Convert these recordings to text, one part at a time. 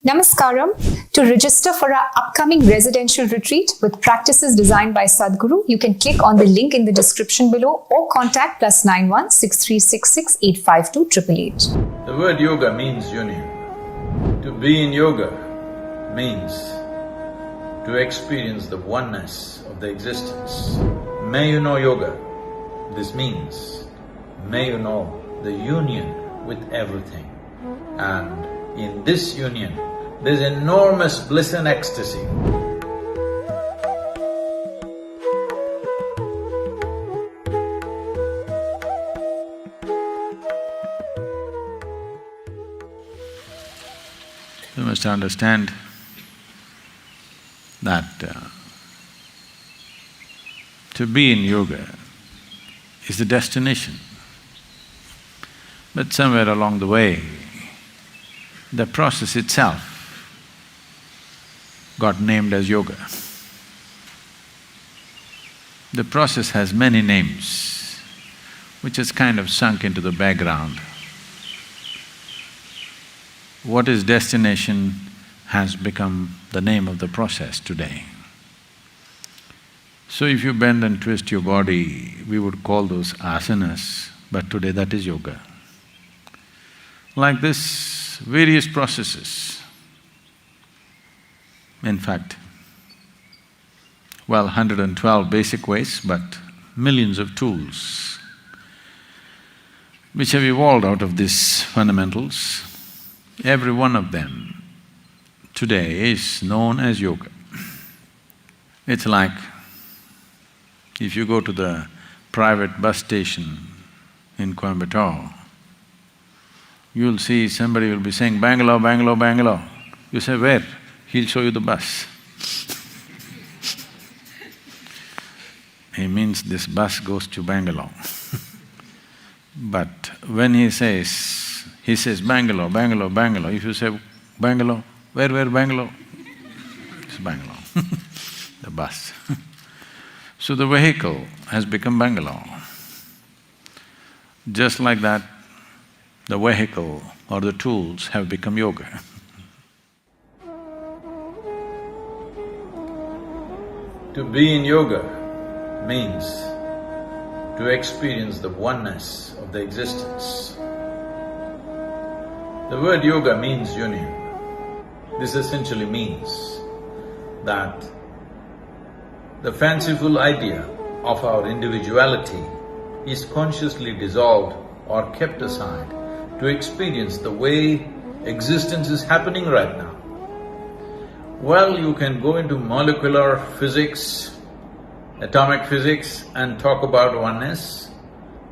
Namaskaram. To register for our upcoming residential retreat with practices designed by Sadhguru, you can click on the link in the description below or contact +91 6366 852 888. The word yoga means union. To be in yoga means to experience the oneness of the existence. May you know yoga. This means may you know the union with everything. And in this union, there's enormous bliss and ecstasy. You must understand that to be in yoga is the destination. But somewhere along the way, the process itself got named as yoga. The process has many names, which has kind of sunk into the background. What is destination has become the name of the process today. So if you bend and twist your body, we would call those asanas, but today that is yoga. Like this, various processes. In fact, 112 basic ways, but millions of tools which have evolved out of these fundamentals. Every one of them today is known as yoga. It's like if you go to the private bus station in Coimbatore, you'll see somebody will be saying, Bangalore, Bangalore, Bangalore. You say, where? He'll show you the bus. He means this bus goes to Bangalore. But when he says Bangalore, Bangalore, Bangalore, if you say Bangalore, where Bangalore? It's Bangalore, the bus. So the vehicle has become Bangalore. Just like that, the vehicle or the tools have become yoga. To be in yoga means to experience the oneness of the existence. The word yoga means union. This essentially means that the fanciful idea of our individuality is consciously dissolved or kept aside to experience the way existence is happening right now. Well, you can go into molecular physics, atomic physics and talk about oneness,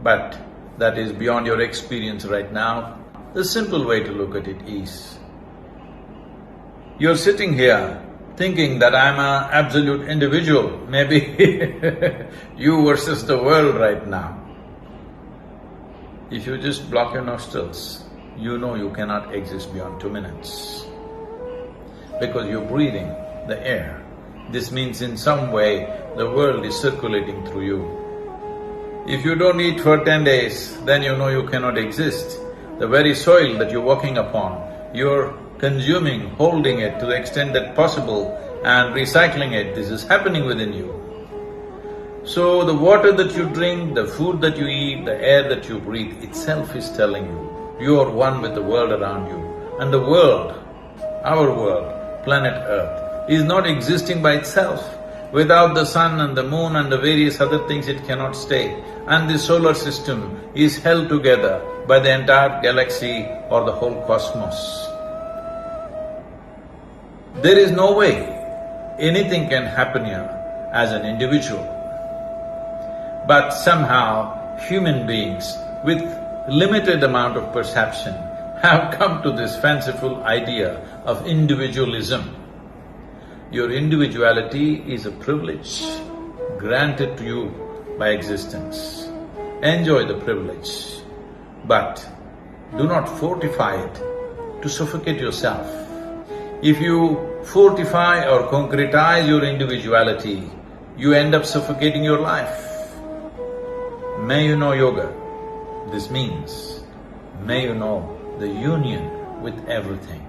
but that is beyond your experience right now. The simple way to look at it is, you're sitting here thinking that I'm an absolute individual, maybe you versus the world right now. If you just block your nostrils, you know you cannot exist beyond 2 minutes. Because you're breathing the air. This means in some way the world is circulating through you. If you don't eat for 10 days, then you know you cannot exist. The very soil that you're walking upon, you're consuming, holding it to the extent that possible and recycling it, this is happening within you. So the water that you drink, the food that you eat, the air that you breathe itself is telling you are one with the world around you. And the world, our world, planet Earth, is not existing by itself. Without the sun and the moon and the various other things, it cannot stay. And the solar system is held together by the entire galaxy or the whole cosmos. There is no way anything can happen here as an individual. But somehow human beings with limited amount of perception have come to this fanciful idea of individualism. Your individuality is a privilege granted to you by existence. Enjoy the privilege, but do not fortify it to suffocate yourself. If you fortify or concretize your individuality, you end up suffocating your life. May you know yoga. This means, may you know the union with everything.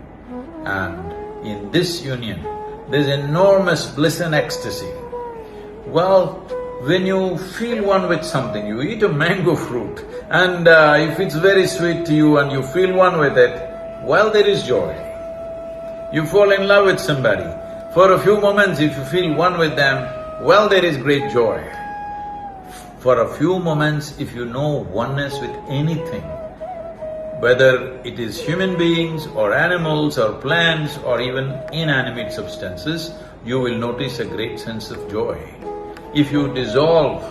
And in this union, there's enormous bliss and ecstasy. Well, when you feel one with something, you eat a mango fruit, and if it's very sweet to you and you feel one with it, well, there is joy. You fall in love with somebody, for a few moments if you feel one with them, well, there is great joy. For a few moments, if you know oneness with anything, whether it is human beings or animals or plants or even inanimate substances, you will notice a great sense of joy. If you dissolve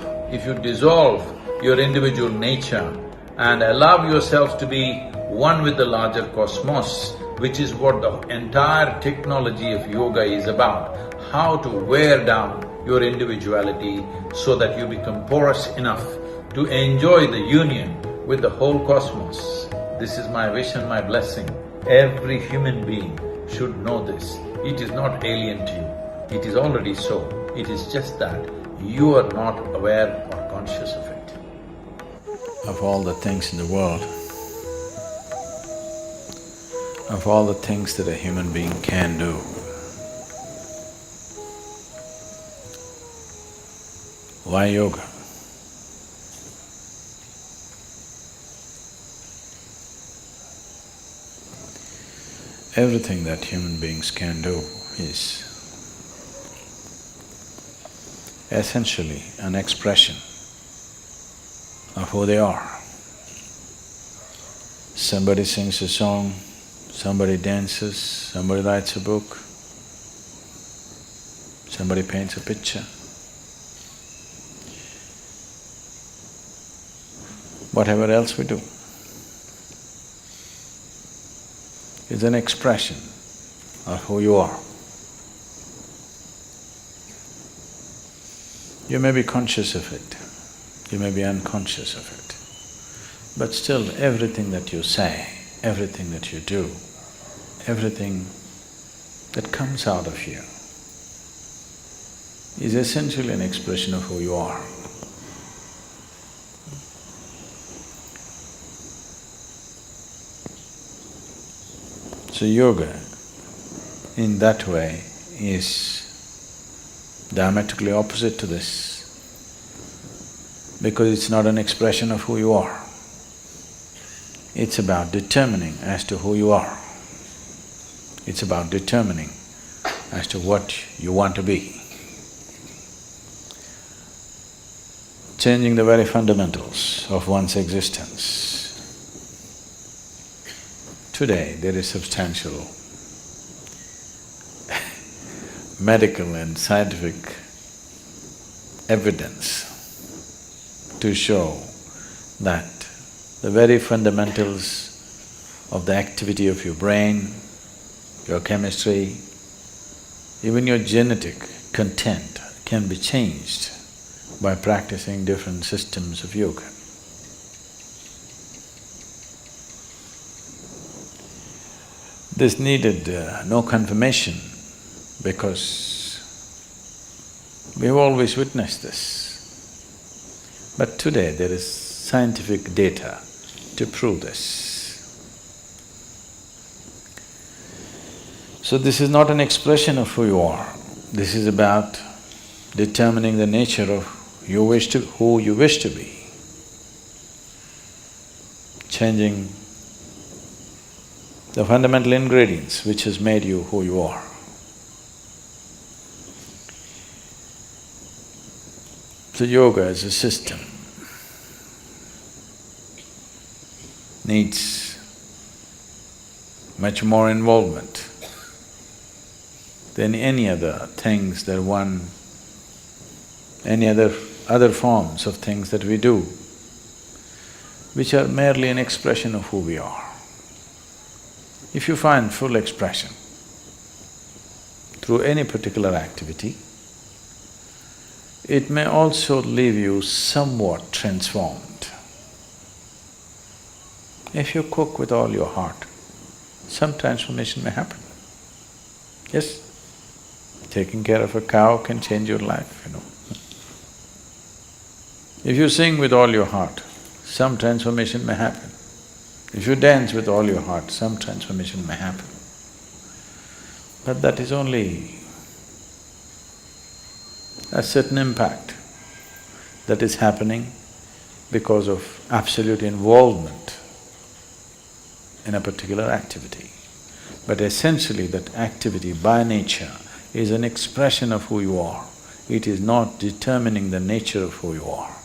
your individual nature and allow yourself to be one with the larger cosmos, which is what the entire technology of yoga is about, how to wear down your individuality so that you become porous enough to enjoy the union with the whole cosmos. This is my wish and my blessing. Every human being should know this. It is not alien to you. It is already so. It is just that you are not aware or conscious of it. Of all the things in the world, of all the things that a human being can do, why yoga? Everything that human beings can do is essentially an expression of who they are. Somebody sings a song, somebody dances, somebody writes a book, somebody paints a picture. Whatever else we do is an expression of who you are. You may be conscious of it, you may be unconscious of it, but still everything that you say, everything that you do, everything that comes out of you is essentially an expression of who you are. So yoga, in that way, is diametrically opposite to this, because it's not an expression of who you are. It's about determining as to who you are. It's about determining as to what you want to be. Changing the very fundamentals of one's existence. Today, there is substantial medical and scientific evidence to show that the very fundamentals of the activity of your brain, your chemistry, even your genetic content can be changed by practicing different systems of yoga. This needed no confirmation because we've always witnessed this. But today there is scientific data to prove this. So this is not an expression of who you are, this is about determining the nature of who you wish to be, changing the fundamental ingredients which has made you who you are. So yoga as a system needs much more involvement than any other things that any other forms of things that we do, which are merely an expression of who we are. If you find full expression through any particular activity, it may also leave you somewhat transformed. If you cook with all your heart, some transformation may happen. Yes, taking care of a cow can change your life, you know. If you sing with all your heart, some transformation may happen. If you dance with all your heart, some transformation may happen. But that is only a certain impact that is happening because of absolute involvement in a particular activity. But essentially that activity by nature is an expression of who you are. It is not determining the nature of who you are.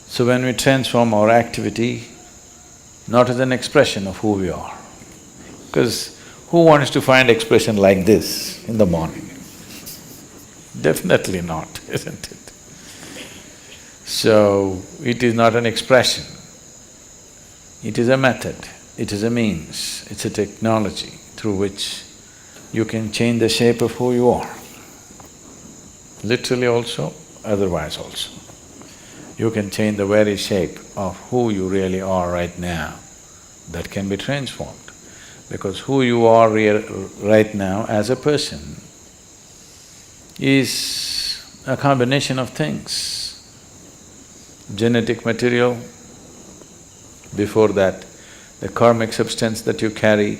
So when we transform our activity not as an expression of who we are, because who wants to find expression like this in the morning? Definitely not, isn't it? So, it is not an expression, it is a method, it is a means, it's a technology through which you can change the shape of who you are. Literally also, otherwise also. You can change the very shape of who you really are right now. That can be transformed. Because who you are right now as a person is a combination of things. Genetic material, before that, the karmic substance that you carry.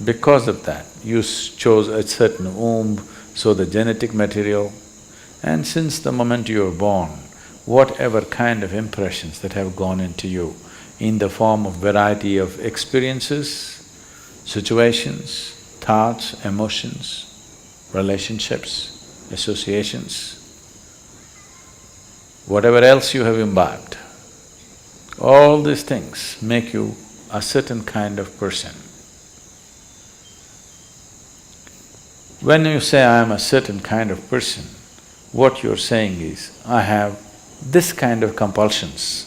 Because of that, you chose a certain womb, so the genetic material. And since the moment you were born, whatever kind of impressions that have gone into you in the form of variety of experiences, situations, thoughts, emotions, relationships, associations, whatever else you have imbibed, all these things make you a certain kind of person. When you say, I am a certain kind of person, what you're saying is, I have this kind of compulsions.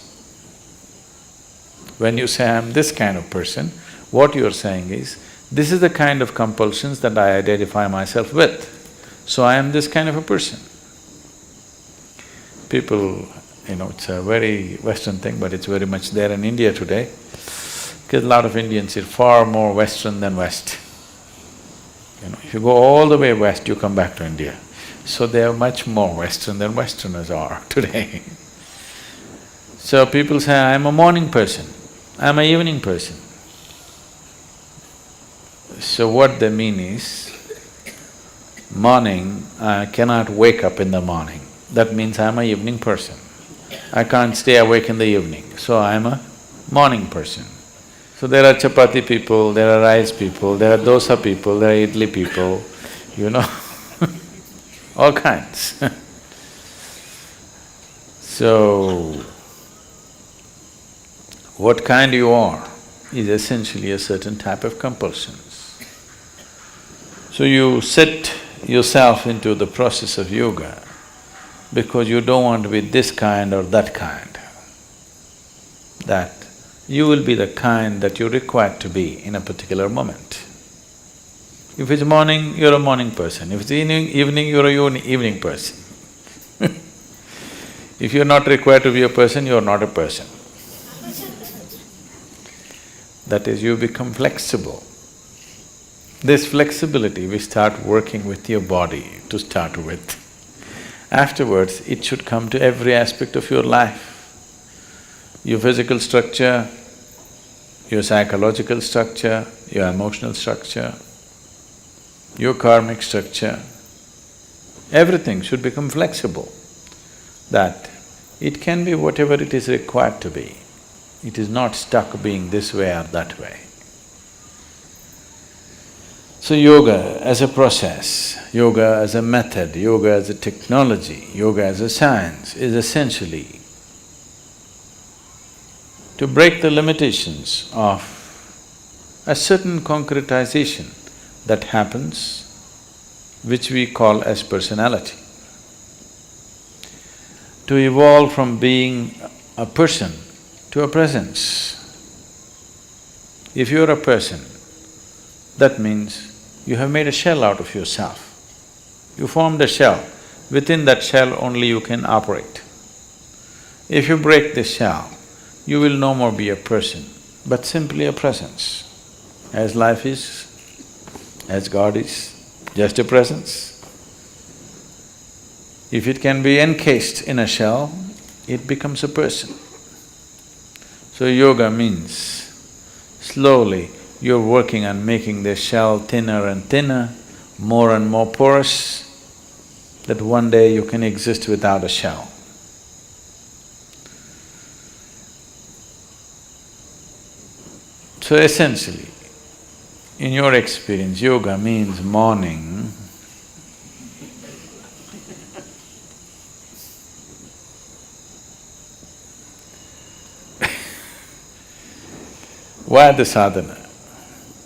When you say, I am this kind of person, what you're saying is, this is the kind of compulsions that I identify myself with, so I am this kind of a person. People, it's a very Western thing, but it's very much there in India today, because a lot of Indians are far more Western than West. If you go all the way west, you come back to India. So they are much more Western than Westerners are today. So people say, I'm a morning person, I'm an evening person. So what they mean is, morning, I cannot wake up in the morning. That means I'm an evening person. I can't stay awake in the evening, so I'm a morning person. So there are chapati people, there are rice people, there are dosa people, there are idli people, all kinds. So, what kind you are is essentially a certain type of compulsions. So you set yourself into the process of yoga because you don't want to be this kind or that kind. That you will be the kind that you're required to be in a particular moment. If it's morning, you're a morning person. If it's evening, you're a evening person. If you're not required to be a person, you're not a person. That is, you become flexible. This flexibility, we start working with your body to start with. Afterwards, it should come to every aspect of your life. Your physical structure, your psychological structure, your emotional structure, your karmic structure, everything should become flexible, that it can be whatever it is required to be. It is not stuck being this way or that way. So yoga as a process, yoga as a method, yoga as a technology, yoga as a science is essentially to break the limitations of a certain concretization that happens, which we call as personality. To evolve from being a person to a presence. If you're a person, that means you have made a shell out of yourself. You formed a shell, within that shell only you can operate. If you break this shell, you will no more be a person, but simply a presence. As life is, as God is, just a presence. If it can be encased in a shell, it becomes a person. So yoga means slowly you're working on making the shell thinner and thinner, more and more porous, that one day you can exist without a shell. So essentially, in your experience, yoga means morning. Why the sadhana,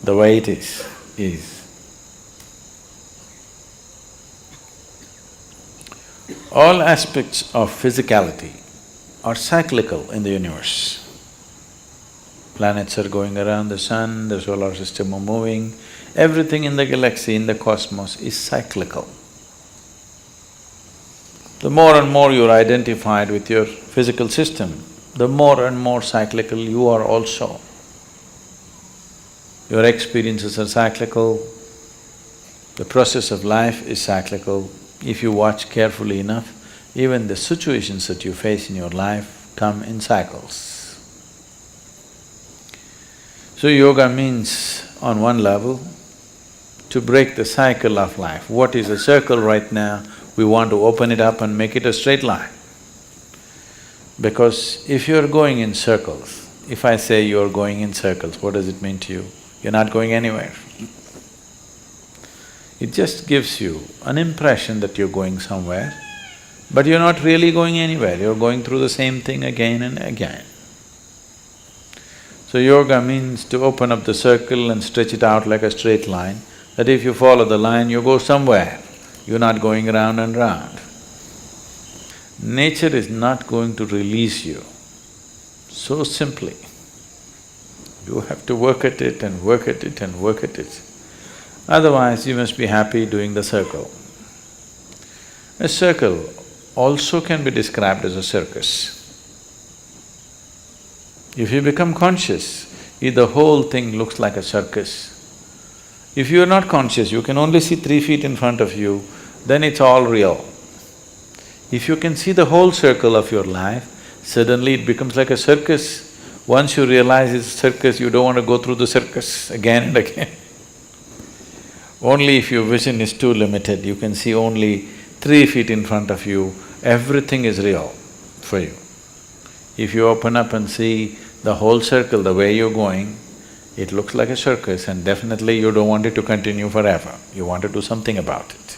the way it is all aspects of physicality are cyclical in the universe. Planets are going around the sun, the solar system are moving, everything in the galaxy, in the cosmos is cyclical. The more and more you're identified with your physical system, the more and more cyclical you are also. Your experiences are cyclical, the process of life is cyclical. If you watch carefully enough, even the situations that you face in your life come in cycles. So yoga means, on one level, to break the cycle of life. What is a circle right now, we want to open it up and make it a straight line. Because if you're going in circles, if I say you're going in circles, what does it mean to you? You're not going anywhere. It just gives you an impression that you're going somewhere, but you're not really going anywhere, you're going through the same thing again and again. So yoga means to open up the circle and stretch it out like a straight line, that if you follow the line, you go somewhere, you're not going round and round. Nature is not going to release you so simply. You have to work at it and work at it and work at it. Otherwise, you must be happy doing the circle. A circle also can be described as a circus. If you become conscious, the whole thing looks like a circus. If you are not conscious, you can only see 3 feet in front of you, then it's all real. If you can see the whole circle of your life, suddenly it becomes like a circus. Once you realize it's a circus, you don't want to go through the circus again and again. Only if your vision is too limited, you can see only 3 feet in front of you, everything is real for you. If you open up and see the whole circle, the way you're going, it looks like a circus and definitely you don't want it to continue forever, you want to do something about it.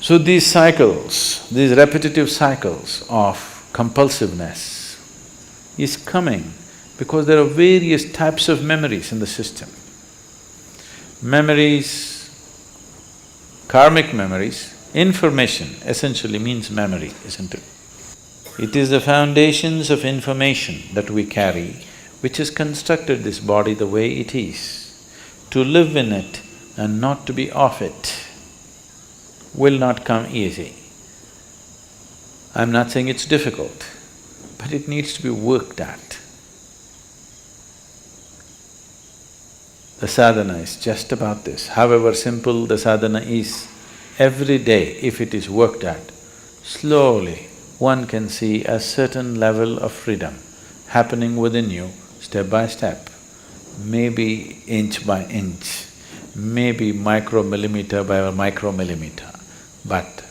So these cycles, these repetitive cycles of compulsiveness is coming because there are various types of memories in the system. Memories, karmic memories, information essentially means memory, isn't it? It is the foundations of information that we carry which has constructed this body the way it is. To live in it and not to be off it will not come easy. I'm not saying it's difficult, but it needs to be worked at. The sadhana is just about this. However simple the sadhana is, every day if it is worked at, slowly one can see a certain level of freedom happening within you step by step, maybe inch by inch, maybe micromillimeter by micromillimeter, but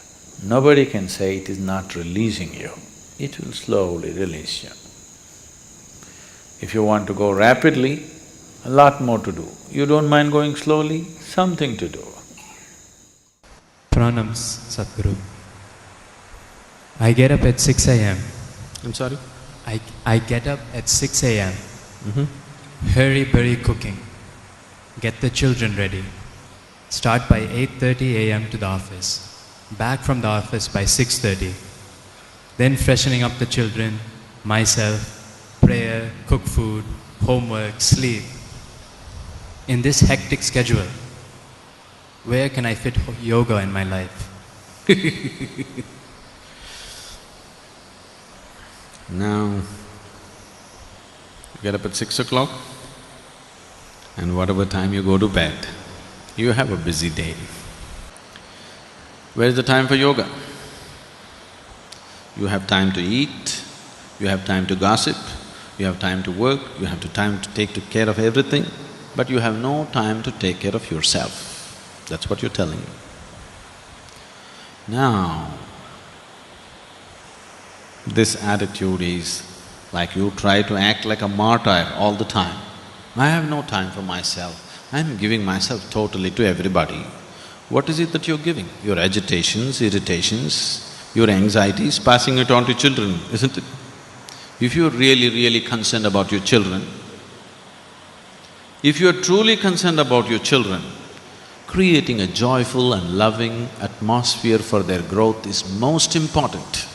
nobody can say it is not releasing you. It will slowly release you. If you want to go rapidly, a lot more to do. You don't mind going slowly, something to do. Pranams, Sadhguru. I get up at 6 a.m. I'm sorry? I get up at 6 a.m. Hurry cooking. Get the children ready. Start by 8:30 a.m. to the office. Back from the office by 6:30. Then freshening up the children, myself, prayer, cook food, homework, sleep. In this hectic schedule, where can I fit yoga in my life? Now, you get up at 6 o'clock and whatever time you go to bed, you have a busy day. Where's the time for yoga? You have time to eat, you have time to gossip, You have time to work, you have time to take care of everything, but you have no time to take care of yourself. That's what you're telling me. Now, this attitude is like you try to act like a martyr all the time. I have no time for myself, I'm giving myself totally to everybody. What is it that you're giving? Your agitations, irritations, your anxieties, passing it on to children, isn't it? If you're really concerned about your children, if you're truly concerned about your children, creating a joyful and loving atmosphere for their growth is most important.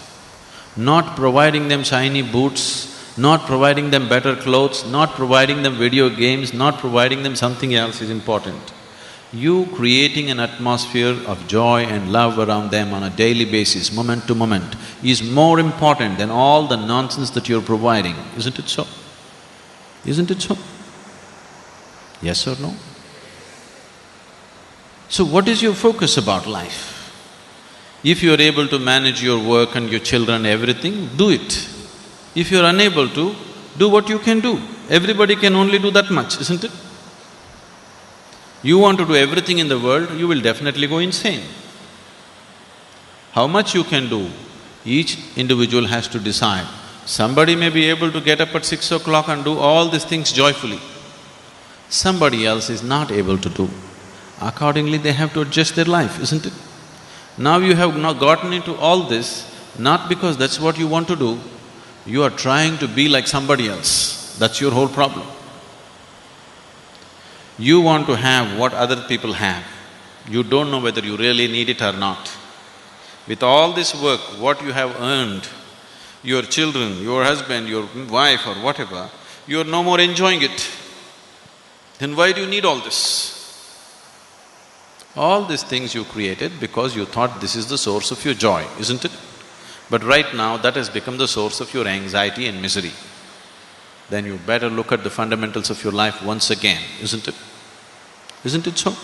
Not providing them shiny boots, not providing them better clothes, not providing them video games, not providing them something else is important. You creating an atmosphere of joy and love around them on a daily basis, moment to moment, is more important than all the nonsense that you're providing, isn't it so? Isn't it so? Yes or no? So what is your focus about life? If you're able to manage your work and your children, everything, do it. If you're unable to, do what you can do. Everybody can only do that much, isn't it? You want to do everything in the world, you will definitely go insane. How much you can do, each individual has to decide. Somebody may be able to get up at 6 o'clock and do all these things joyfully. Somebody else is not able to do. Accordingly, they have to adjust their life, isn't it? Now you have not gotten into all this, not because that's what you want to do, you are trying to be like somebody else. That's your whole problem. You want to have what other people have. You don't know whether you really need it or not. With all this work, what you have earned, your children, your husband, your wife or whatever, you are no more enjoying it. Then why do you need all this? All these things you created because you thought this is the source of your joy, isn't it? But right now, that has become the source of your anxiety and misery. Then you better look at the fundamentals of your life once again, isn't it? Isn't it so?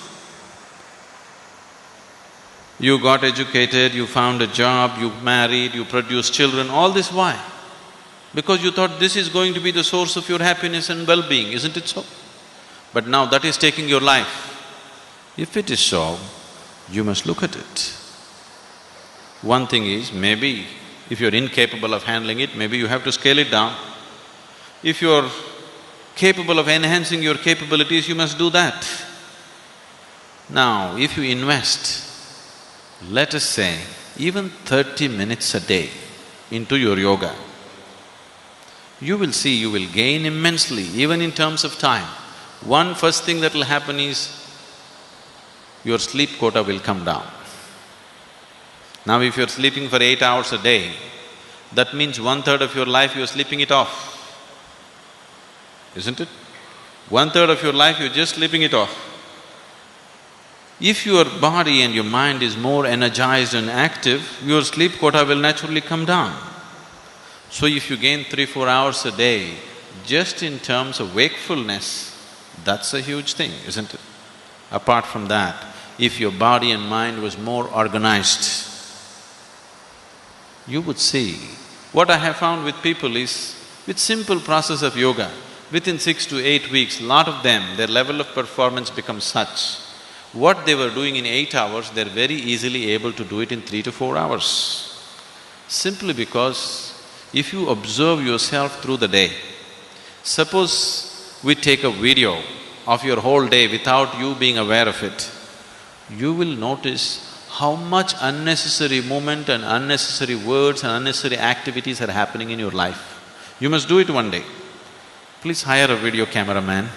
You got educated, you found a job, you married, you produced children, all this why? Because you thought this is going to be the source of your happiness and well-being, isn't it so? But now that is taking your life. If it is so, you must look at it. One thing is, maybe if you're incapable of handling it, maybe you have to scale it down. If you're capable of enhancing your capabilities, you must do that. Now, if you invest, let us say, even 30 minutes a day into your yoga, you will see you will gain immensely, even in terms of time. One first thing that will happen is, your sleep quota will come down. Now if you're sleeping for 8 hours a day, that means 1/3 of your life you're sleeping it off, isn't it? 1/3 of your life you're just sleeping it off. If your body and your mind is more energized and active, your sleep quota will naturally come down. So if you gain 3-4 hours a day, just in terms of wakefulness, that's a huge thing, isn't it? Apart from that, if your body and mind was more organized, you would see. What I have found with people is, with simple process of yoga, within 6 to 8 weeks, lot of them, their level of performance becomes such. What they were doing in 8 hours, they're very easily able to do it in 3 to 4 hours. Simply because if you observe yourself through the day, suppose we take a video of your whole day without you being aware of it, you will notice how much unnecessary movement and unnecessary words and unnecessary activities are happening in your life. You must do it one day. Please hire a video cameraman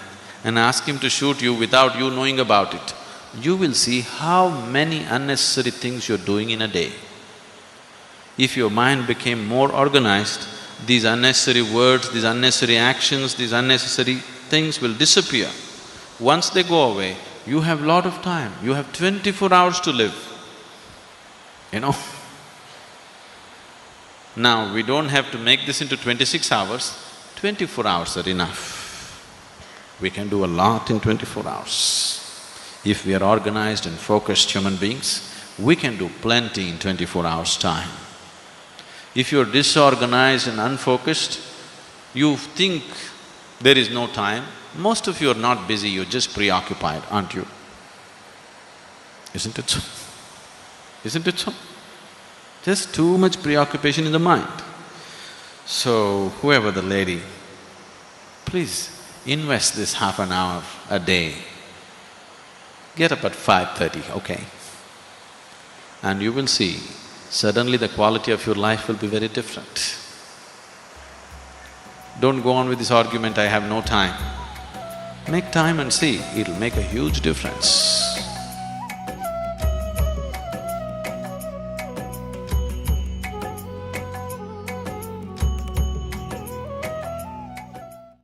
and ask him to shoot you without you knowing about it. You will see how many unnecessary things you're doing in a day. If your mind became more organized, these unnecessary words, these unnecessary actions, these unnecessary things will disappear. Once they go away, you have lot of time, you have 24 hours to live, you know. Now, we don't have to make this into 26 hours, 24 hours are enough. We can do a lot in 24 hours. If we are organized and focused human beings, we can do plenty in 24 hours' time. If you're disorganized and unfocused, You think there is no time. Most of you are not busy, you're just preoccupied, aren't you? Isn't it so? Isn't it so? Just too much preoccupation in the mind. So, whoever the lady, please invest this half an hour a day. Get up at 5:30, okay? And you will see, suddenly the quality of your life will be very different. Don't go on with this argument, I have no time. Make time and see, it'll make a huge difference.